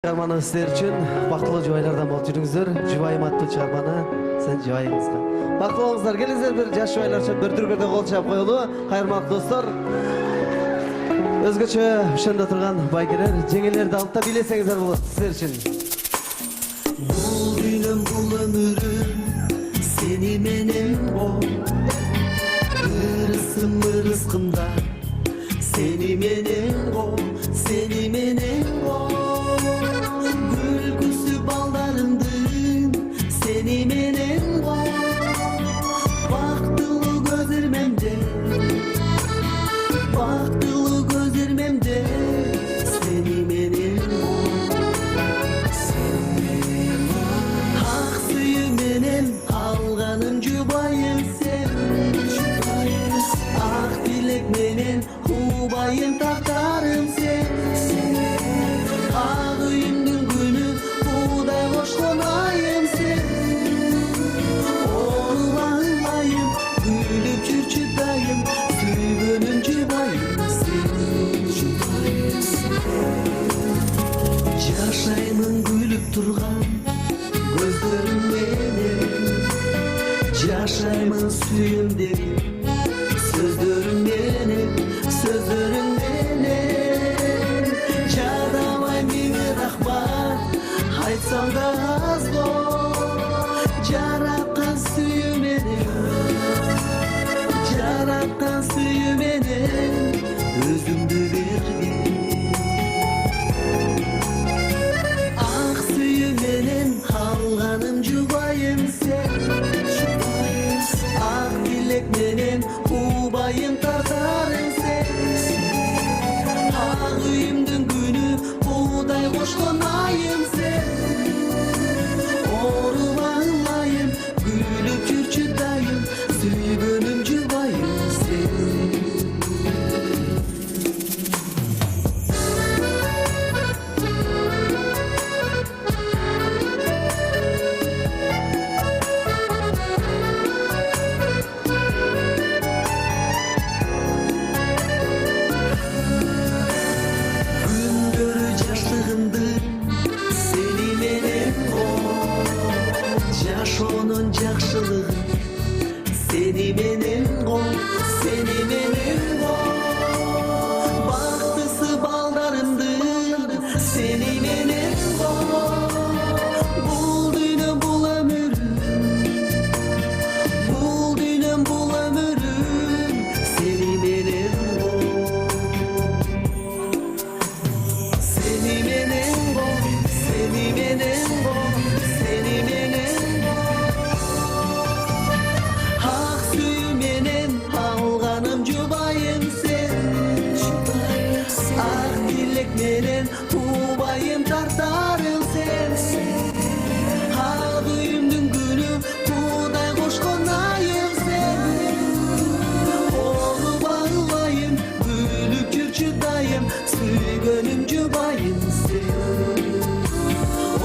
Чыгарманы сіздер үшін бақылы жұбайлардан болып жүріңіздер. Жұбайым атты чыгарманы сен жұбайыңызға. Бақылы болыңыздар, келіңіздер бір жас жұбайлар үшін бір дүргірде қол шап қойылу. Қайырмақ достар. Өзгөчө ошондо турган байгелер, жеңелерди алып та билесеңиздер болот сіздер үшін. Бул дүйнөм бул өмүрүм сени менен бол. Ырысым ырыскымда сени менен бол, сени менен бол. Күлкүсү балдарымдын сени менен бол. Бактылуу көзөрмөмдө, бактылуу көзөрмөмдө сени менен бол. Ак сүйүү менен алганым жубайым сен. Ак тилек менен убайым тактарым сен. Ак үйүмдүн күнү удай кошкон айым сен. Оорубайым, күлүп жүрчү дайым, сүйгөнүм жубайым сен. Жашаймын күлүп турган көздөрүң менен, жашаймын сүйүмдөгү сөздөрүң менен, сөздөрүң менен. Жадабай миңи рахмат айтсам да аз го, жараткан сүйүү менен, жараткан сүйүү менен өзүмдү берген. Ак сүйүү менен алганым жубайым сен. Ак тилек менен убайым тартарым сен. Ак үйүмдүн күнү удай кошкон айым сен. Оорубайым, күлүп жүрчү дайым, сүйгөнүм жубайым сен. Күндөрү жаштыгымды сени менен кол. Жашоонун жакшылыгы сени менен кол, сени менен кол. Бактысы балдарымдын сени менен кол. Бул дүйнөм бул өмүрүм, бул дүйнөм бул өмүрүм сени менен кол. Seni menen bol, seni menen bol, seni menen bol. Ak sүйүү менен алганым жубайым сен. Ак тилек менен убайым тартарым сен. Ак үйүмдүн күнү удай кошкон айым сен. Оорубайым, күлүп жүрчү дайым, сүйгөнүм жубайым сен.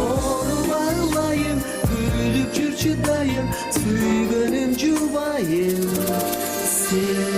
Оорубайым, күлүп жүрчү дайым, сүйгөнүм жубайым сен.